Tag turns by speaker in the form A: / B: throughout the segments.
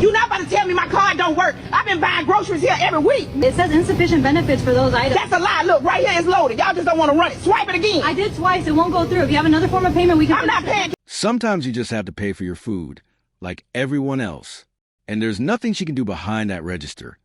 A: You're not about to tell me my card don't work. I've been buying groceries here every week.
B: It says insufficient benefits for those items.
A: That's a lie. Look, right here it's loaded. Y'all just don't want to run it. Swipe it again.
B: I did twice. It won't go through. If you have another form of payment, we can...
A: I'm not paying.
C: Sometimes you just have to pay for your food, like everyone else. And there's nothing she can do behind that register.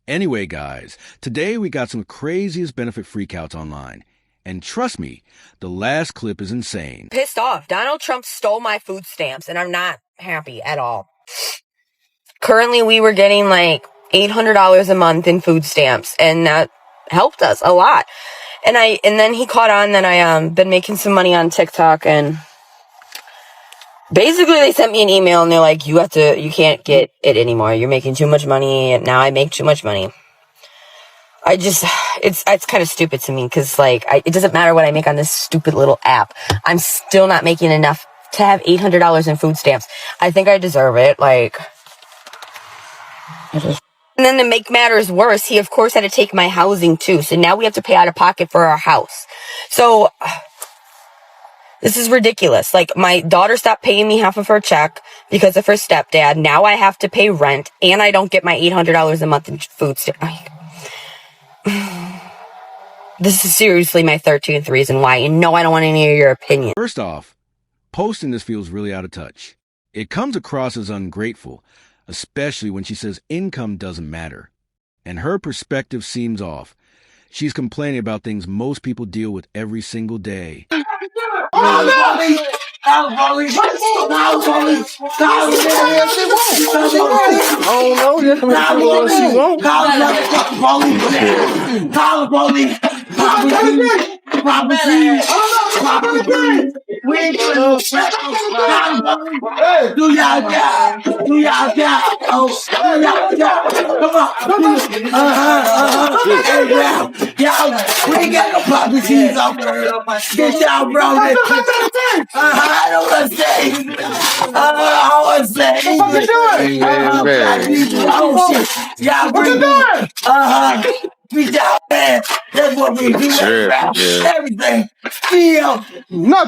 C: Anyway, guys, today we got some craziest benefit freakouts online. And trust me, the last clip is insane.
D: Pissed off. Donald Trump stole my food stamps, and I'm not happy at all. Currently, we were getting like $800 a month in food stamps, and that helped us a lot. And then he caught on that I been making some money on TikTok, and basically they sent me an email and they're like, you can't get it anymore. You're making too much money, and now I make too much money. It's kind of stupid to me, because like it doesn't matter what I make on this stupid little app. I'm still not making enough to have $800 in food stamps. I think I deserve it. Like. And then to make matters worse, he of course had to take my housing too. So now we have to pay out of pocket for our house. So this is ridiculous. Like, my daughter stopped paying me half of her check because of her stepdad. Now I have to pay rent, and I don't get my $800 a month in food stamps. This is seriously my 13th reason why. And no, I don't want any of your opinion.
C: First off, posting this feels really out of touch. It comes across as ungrateful, especially when she says income doesn't matter. And her perspective seems off. She's complaining about things most people deal with every single day.
E: We out there. That's what we do. Everything. Feel. No,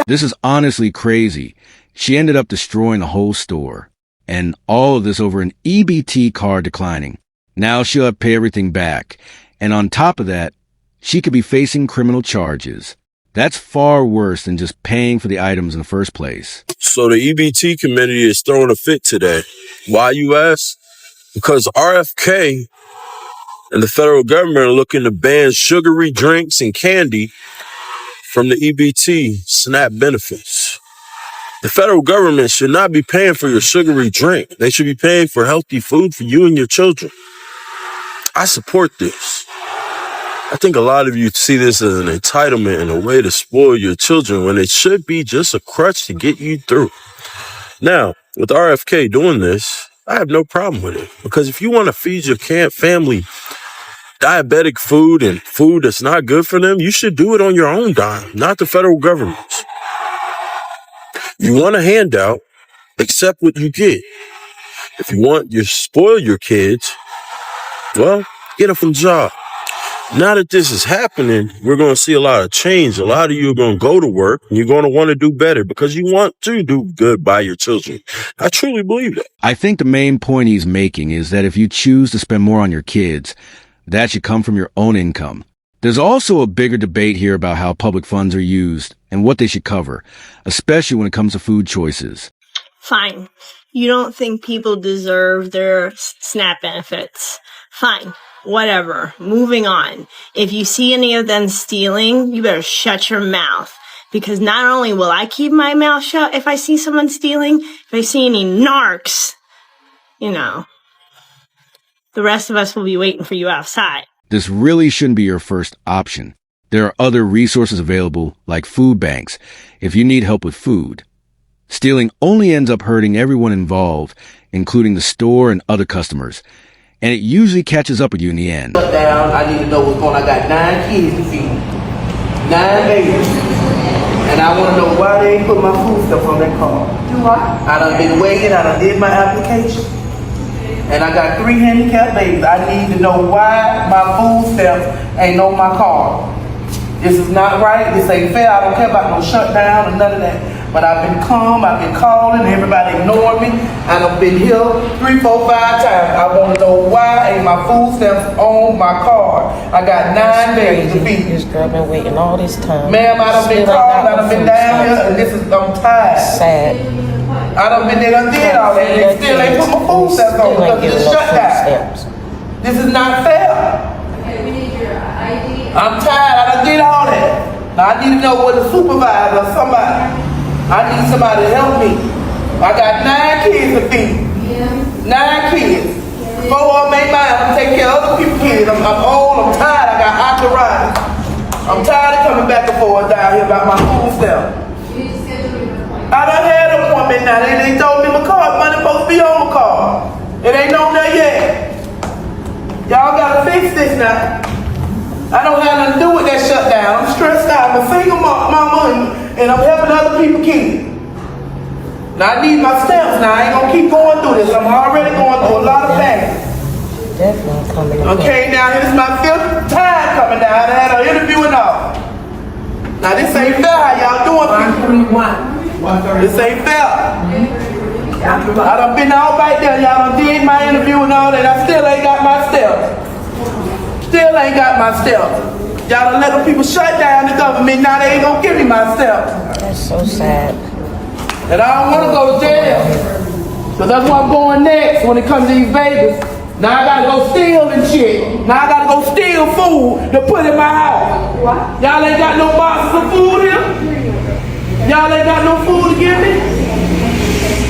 C: This is honestly crazy. She ended up destroying the whole store. And all of this over an EBT card declining. Now she'll have to pay everything back. And on top of that, she could be facing criminal charges. That's far worse than just paying for the items in the first place.
F: So the EBT committee is throwing a fit today. Why, you ask? Because RFK and the federal government are looking to ban sugary drinks and candy from the EBT SNAP benefits. The federal government should not be paying for your sugary drink. They should be paying for healthy food for you and your children. I support this. I think a lot of you see this as an entitlement and a way to spoil your children when it should be just a crutch to get you through. Now, with RFK doing this, I have no problem with it. Because if you want to feed your family diabetic food and food that's not good for them, you should do it on your own dime, not the federal government's. You want a handout, accept what you get. If you want to spoil your kids, well, get them from job. Now that this is happening, we're going to see a lot of change. A lot of you are going to go to work and you're going to want to do better because you want to do good by your children. I truly believe that.
C: I think the main point he's making is that if you choose to spend more on your kids, that should come from your own income. There's also a bigger debate here about how public funds are used and what they should cover, especially when it comes to food choices.
G: Fine. You don't think people deserve their SNAP benefits. Fine. Whatever. Moving on. If you see any of them stealing, you better shut your mouth. Because not only will I keep my mouth shut if I see someone stealing, if I see any narcs, the rest of us will be waiting for you outside.
C: This really shouldn't be your first option. There are other resources available, like food banks, if you need help with food. Stealing only ends up hurting everyone involved, including the store and other customers. And it usually catches up with you in the end.
H: Shut down. I need to know what's going on. I got 9 kids to feed. 9 babies. And I want to know why they ain't put my food stuff on that card. Do I done been waiting. I done did my application. And I got 3 handicapped babies. I need to know why my food stamps ain't on my card. This is not right. This ain't fair. I don't care about no shutdown or none of that. But I've been calm. I've been calling. Everybody ignoring me. And I've been here 3, 4, 5 times. I want to know why ain't my food stamps on my card. I got 9 days to feed.
I: This girl been waiting all this time.
H: Ma'am, I done been called. I done been down here. And I'm tired.
I: Sad.
H: I done been there, done did all that. They still ain't put my food stamps on because of this shutdown. This is not fair. I'm tired. I done did all that. Now I need to know what a supervisor or somebody. I need somebody to help me. I got 9 kids to feed. 9 kids. 4 of them ain't mine. I'm taking care of other people's kids. I'm old. I'm tired. I got arthritis. I'm tired of coming back and forth down here about my food stamp. I done had an appointment now. They told me my card money supposed to be on my card. It ain't on there yet. Y'all gotta fix this now. I don't have nothing to do with that shutdown. I'm stressed out. I'm a single mama and I'm helping other people kids. Now I need my stamps now. I ain't gonna keep going through this. I'm already going through a lot of things.
I: Definitely coming.
H: Okay, now here's my 5th time coming down. I had an interview and all. Now this ain't fair how y'all doing people. This ain't fair. I done been all back there. Y'all done did my interview and all that. I still ain't got my stamps. Still ain't got my stamps. Y'all done let them people shut down the government. Now they ain't gonna give me my stamps.
I: That's so sad.
H: And I don't wanna go to jail. So that's where I'm going next when it comes to these babies. Now I gotta go steal and shit. Now I gotta go steal food to put in my house. Y'all ain't got no boxes of food here? Y'all ain't got no food to give me?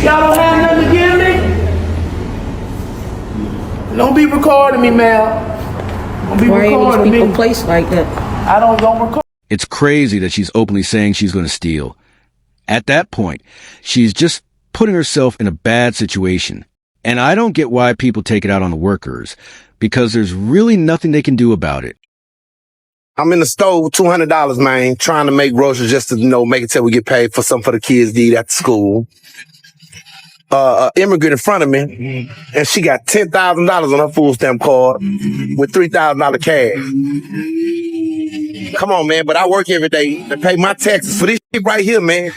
H: Y'all don't have nothing to give me? Don't be recording me, ma'am. Don't be recording me.
I: Place like that.
H: I don't record.
C: It's crazy that she's openly saying she's going to steal. At that point, she's just putting herself in a bad situation. And I don't get why people take it out on the workers, because there's really nothing they can do about it.
J: I'm in the store with $200, man, trying to make groceries just to, make it till we get paid for something for the kids to eat at the school. Immigrant in front of me, and she got $10,000 on her food stamp card with $3,000 cash. Come on, man, but I work every day to pay my taxes for this shit right here, man.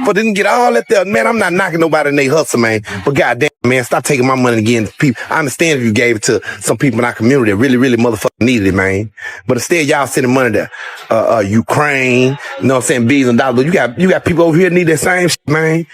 J: But didn't get all that there. Man, I'm not knocking nobody in their hustle, man. But goddamn, man, stop taking my money again to people. I understand if you gave it to some people in our community that really, really motherfucking needed it, man. But instead, y'all sending money to Ukraine, billions of dollars. You got people over here that need that same shit, man.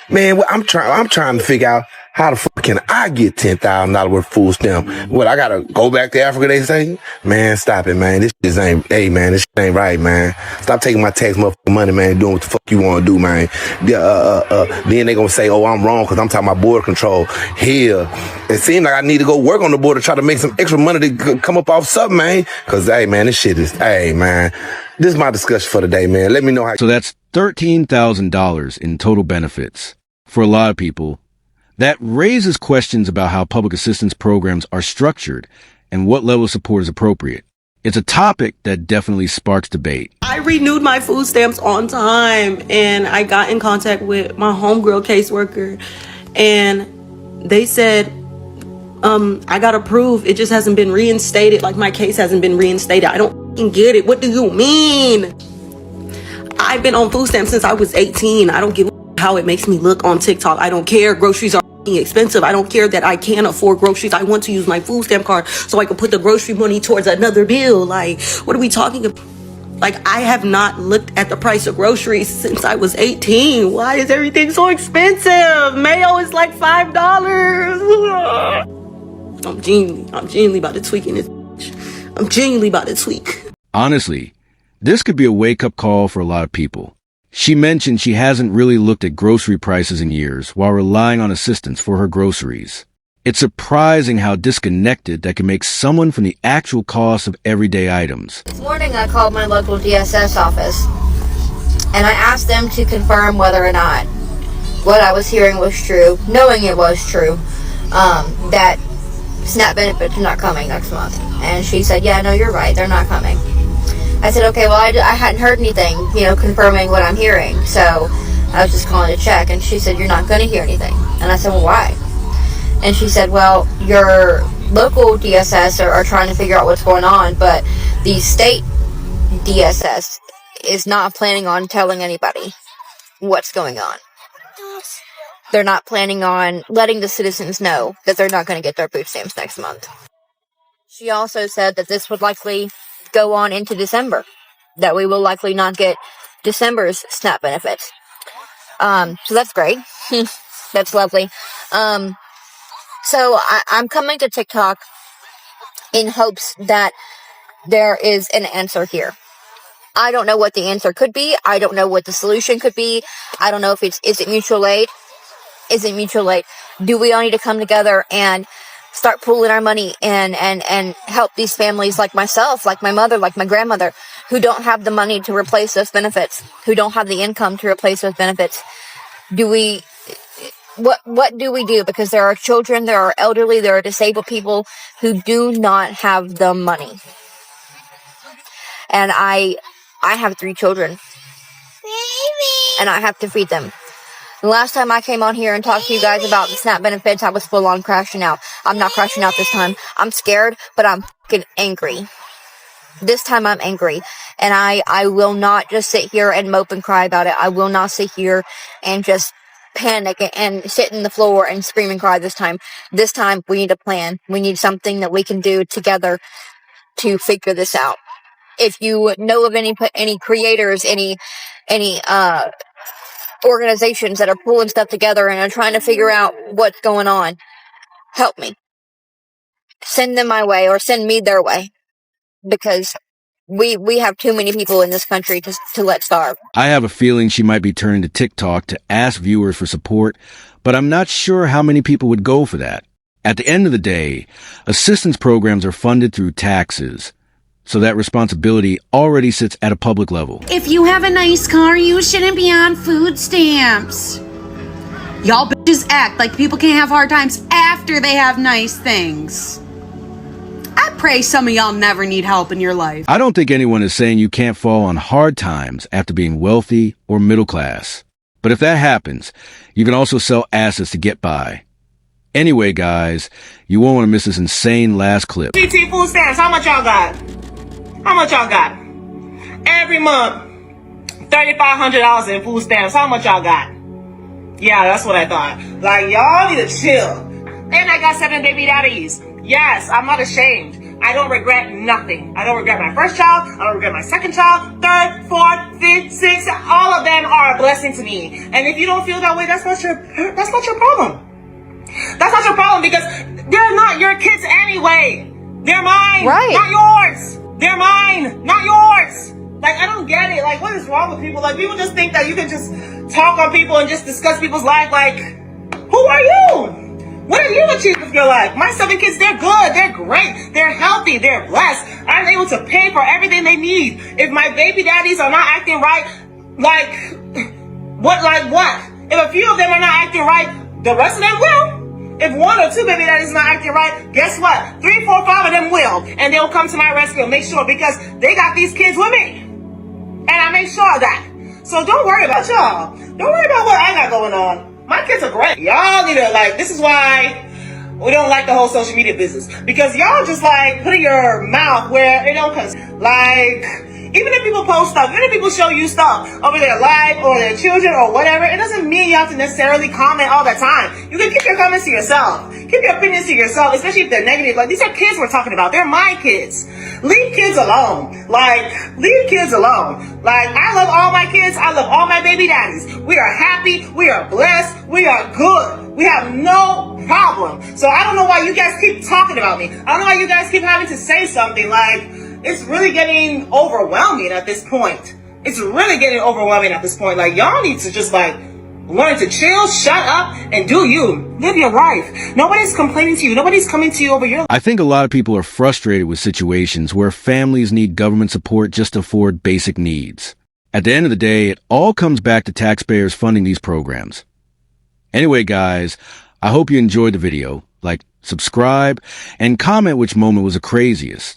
J: Man, I'm trying to figure out how the fuck can I get $10,000 worth of food stamp? What, I gotta go back to Africa, they say? Man, stop it, man. This shit ain't right, man. Stop taking my tax motherfucking money, man, doing what the fuck you want to do, man. Then they gonna say, oh, I'm wrong because I'm talking about border control. Hell, it seems like I need to go work on the border, try to make some extra money to come up off something, man. Because, hey, man, this shit is, hey, man. This is my discussion for today, man. Let me know how.
C: So that's $13,000 in total benefits. For a lot of people, that raises questions about how public assistance programs are structured and what level of support is appropriate. It's a topic that definitely sparks debate.
K: I renewed my food stamps on time, and I got in contact with my homegirl caseworker, and they said, I got approved. It just hasn't been reinstated. Like, my case hasn't been reinstated. I don't fucking get it. What do you mean? I've been on food stamps since I was 18. I don't give a how it makes me look on TikTok. I don't care. Groceries are expensive. I don't care that I can't afford groceries. I want to use my food stamp card so I can put the grocery money towards another bill. Like, what are we talking about? Like, I have not looked at the price of groceries since I was 18. Why is everything so expensive? Mayo is like $5. I'm genuinely about to tweak in this bitch. I'm genuinely about to tweak.
C: Honestly, this could be a wake-up call for a lot of people. She mentioned she hasn't really looked at grocery prices in years while relying on assistance for her groceries. It's surprising how disconnected that can make someone from the actual cost of everyday items.
L: This morning I called my local DSS office and I asked them to confirm whether or not what I was hearing was true, knowing it was true, that SNAP benefits are not coming next month. And she said, yeah, no, you're right, they're not coming. I said, okay, well, I hadn't heard anything, confirming what I'm hearing. So I was just calling to check. And she said, you're not going to hear anything. And I said, well, why? And she said, well, your local DSS are trying to figure out what's going on, but the state DSS is not planning on telling anybody what's going on. They're not planning on letting the citizens know that they're not going to get their food stamps next month. She also said that this would likely go on into December, that we will likely not get December's SNAP benefits. So that's great. That's lovely. So I'm coming to TikTok in hopes that there is an answer here. I don't know what the answer could be. I don't know what the solution could be. I don't know if is it mutual aid? Is it mutual aid? Do we all need to come together and start pooling our money and help these families like myself, like my mother, like my grandmother, who don't have the money to replace those benefits, who don't have the income to replace those benefits? What do we do? Because there are children, there are elderly, there are disabled people who do not have the money. And I have 3 children. And I have to feed them. The last time I came on here and talked to you guys about the SNAP benefits, I was full on crashing out. I'm not crashing out this time. I'm scared, but I'm fucking angry. This time I'm angry. And I will not just sit here and mope and cry about it. I will not sit here and just panic and sit in the floor and scream and cry this time. This time we need a plan. We need something that we can do together to figure this out. If you know of any creators, any organizations that are pulling stuff together and are trying to figure out what's going on, help me. Send them my way or send me their way, because we have too many people in this country to let starve.
C: I have a feeling she might be turning to TikTok to ask viewers for support, but I'm not sure how many people would go for that. At the end of the day, assistance programs are funded through taxes, so that responsibility already sits at a public level.
M: If you have a nice car, you shouldn't be on food stamps. Y'all bitches act like people can't have hard times after they have nice things. I pray some of y'all never need help in your life.
C: I don't think anyone is saying you can't fall on hard times after being wealthy or middle class. But if that happens, you can also sell assets to get by. Anyway, guys, you won't want to miss this insane last clip.
A: EBT food stamps, how much y'all got? How much y'all got? Every month, $3,500 in food stamps. How much y'all got? Yeah, that's what I thought. Like, y'all need to chill. And I got 7 baby daddies. Yes, I'm not ashamed. I don't regret nothing. I don't regret my first child. I don't regret my second child, third, fourth, fifth, sixth. All of them are a blessing to me. And if you don't feel that way, that's not your problem. That's not your problem, because they're not your kids anyway. They're mine,
L: right?
A: Not yours. They're mine, not yours. Like, I don't get it. Like, what is wrong with people? Like, people just think that you can just talk on people and just discuss people's life. Like, who are you? What have you achieved with your life? My 7 kids, they're good. They're great. They're healthy. They're blessed. I'm able to pay for everything they need. If my baby daddies are not acting right, like what? If a few of them are not acting right, the rest of them will. If 1 or 2 baby daddies not acting right, guess what? 3, 4, 5 of them will. And they'll come to my rescue and make sure, because they got these kids with me. And I make sure of that. So don't worry about y'all. Don't worry about what I got going on. My kids are great. Y'all need to, like, this is why we don't like the whole social media business. Because y'all just, like, put your mouth where it don't comes. Like, even if people post stuff, even if people show you stuff over their life or their children or whatever, it doesn't mean you have to necessarily comment all the time. You can keep your comments to yourself. Keep your opinions to yourself, especially if they're negative. Like, these are kids we're talking about. They're my kids. Leave kids alone. Like, leave kids alone. Like, I love all my kids. I love all my baby daddies. We are happy. We are blessed. We are good. We have no problem. So I don't know why you guys keep talking about me. I don't know why you guys keep having to say something. Like, it's really getting overwhelming at this point. It's really getting overwhelming at this point. Like, y'all need to just, like, learn to chill, shut up, and do you. Live your life. Nobody's complaining to you. Nobody's coming to you over your life.
C: I think a lot of people are frustrated with situations where families need government support just to afford basic needs. At the end of the day, it all comes back to taxpayers funding these programs. Anyway, guys, I hope you enjoyed the video. Like, subscribe, and comment which moment was the craziest.